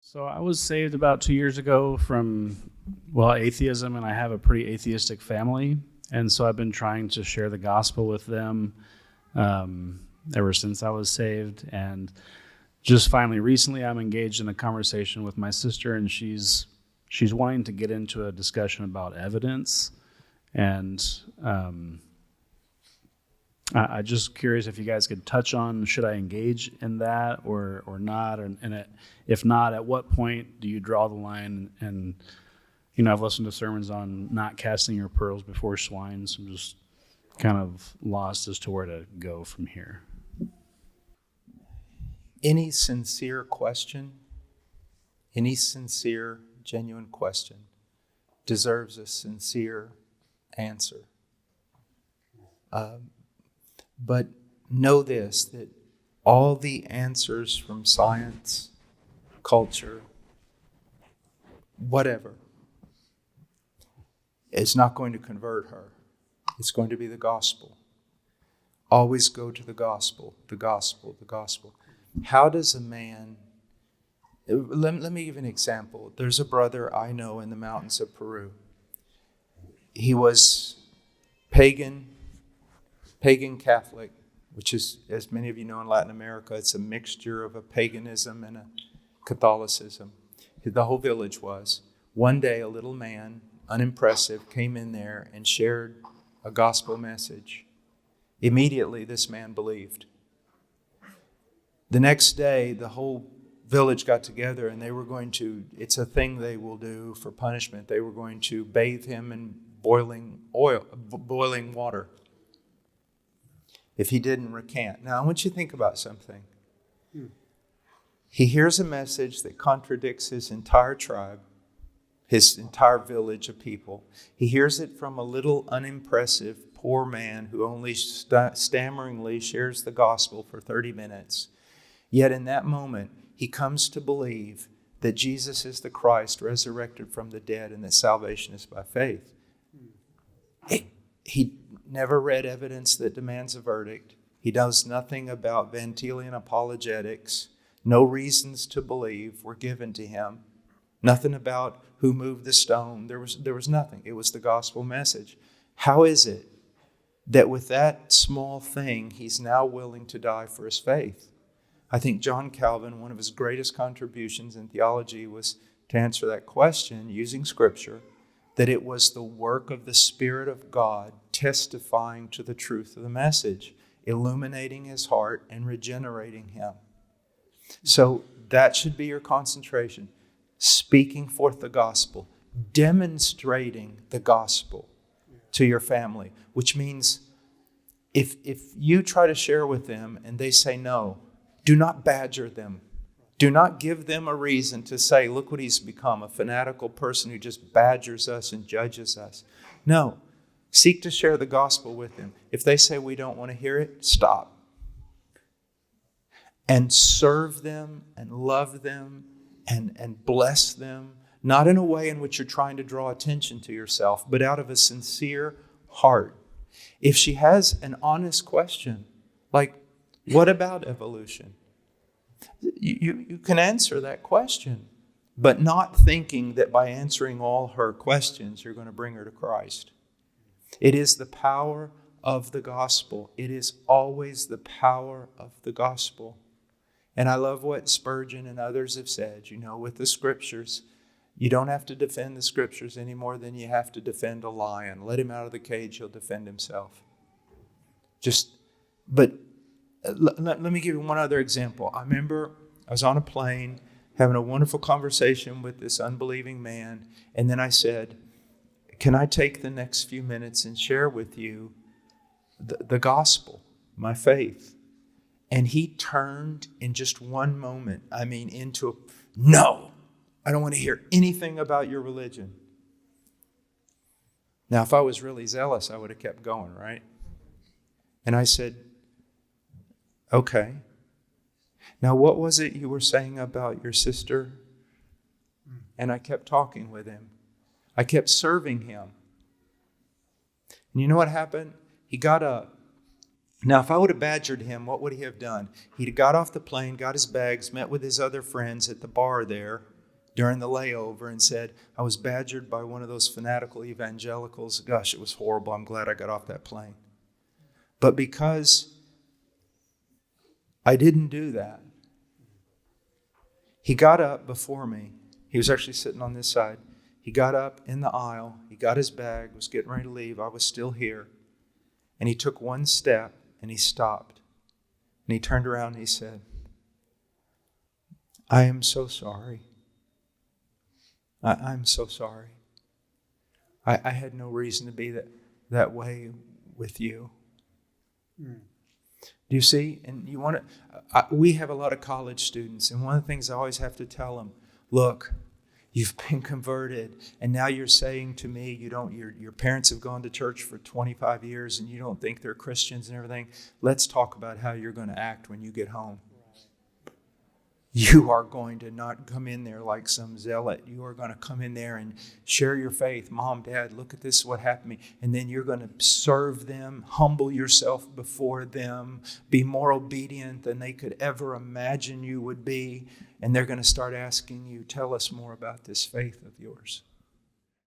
So I was saved about 2 years ago from, atheism, and I have a pretty atheistic family. And so I've been trying to share the gospel with them ever since I was saved. And just finally, recently, I'm engaged in a conversation with my sister, and she's wanting to get into a discussion about evidence. And I'm just curious if you guys could touch on, should I engage in that or not? If not, at what point do you draw the line? And, I've listened to sermons on not casting your pearls before swine, so I'm just kind of lost as to where to go from here. Any sincere question, any sincere, genuine question deserves a sincere answer. But know this, that all the answers from science, culture, whatever, is not going to convert her. It's going to be the gospel. Always go to the gospel, the gospel, the gospel. How does a man... Let me give you an example. There's a brother I know in the mountains of Peru. He was pagan Catholic, which is, as many of you know in Latin America, it's a mixture of a paganism and a Catholicism. The whole village was. One day, a little man, unimpressive, came in there and shared a gospel message. Immediately, this man believed. The next day, the whole village got together and they were going to, it's a thing they will do for punishment, they were going to bathe him in boiling water if he didn't recant. Now, I want you to think about something. He hears a message that contradicts his entire tribe, his entire village of people. He hears it from a little unimpressive poor man who only stammeringly shares the gospel for 30 minutes. Yet in that moment, he comes to believe that Jesus is the Christ resurrected from the dead and that salvation is by faith. He never read evidence that demands a verdict. He knows nothing about Van Tilian apologetics. No reasons to believe were given to him. Nothing about who moved the stone. There was nothing. It was the gospel message. How is it that with that small thing, he's now willing to die for his faith? I think John Calvin, one of his greatest contributions in theology was to answer that question using Scripture, that it was the work of the Spirit of God testifying to the truth of the message, illuminating his heart and regenerating him. So that should be your concentration. Speaking forth the gospel, demonstrating the gospel to your family, which means if you try to share with them and they say no, do not badger them. Do not give them a reason to say, look what he's become, a fanatical person who just badgers us and judges us. No, seek to share the gospel with them. If they say we don't want to hear it, stop. And serve them and love them and bless them, not in a way in which you're trying to draw attention to yourself, but out of a sincere heart. If she has an honest question, like, what about evolution? You can answer that question, but not thinking that by answering all her questions, you're going to bring her to Christ. It is the power of the gospel. It is always the power of the gospel. And I love what Spurgeon and others have said, with the Scriptures. You don't have to defend the Scriptures any more than you have to defend a lion. Let him out of the cage, he'll defend himself. But let me give you one other example. I remember I was on a plane having a wonderful conversation with this unbelieving man. And then I said, can I take the next few minutes and share with you the gospel, my faith? And he turned in just one moment, into no, I don't want to hear anything about your religion. Now, if I was really zealous, I would have kept going, right? And I said, okay. Now, what was it you were saying about your sister? And I kept talking with him. I kept serving him. And you know what happened? He got up. Now, if I would have badgered him, what would he have done? He'd have got off the plane, got his bags, met with his other friends at the bar there, during the layover and said, I was badgered by one of those fanatical evangelicals. Gosh, it was horrible. I'm glad I got off that plane. But because I didn't do that, he got up before me. He was actually sitting on this side. He got up in the aisle. He got his bag, was getting ready to leave. I was still here. And he took one step and he stopped. And he turned around and he said, I am so sorry. I'm so sorry. I had no reason to be that way with you. Do you see? And you want to. We have a lot of college students, and one of the things I always have to tell them: look, you've been converted, and now you're saying to me, your parents have gone to church for 25 years, and you don't think they're Christians and everything. Let's talk about how you're going to act when you get home. You are going to not come in there like some zealot. You are going to come in there and share your faith. Mom, Dad, look at this, what happened to me. And then you're going to serve them, humble yourself before them, be more obedient than they could ever imagine you would be. And they're going to start asking you, tell us more about this faith of yours.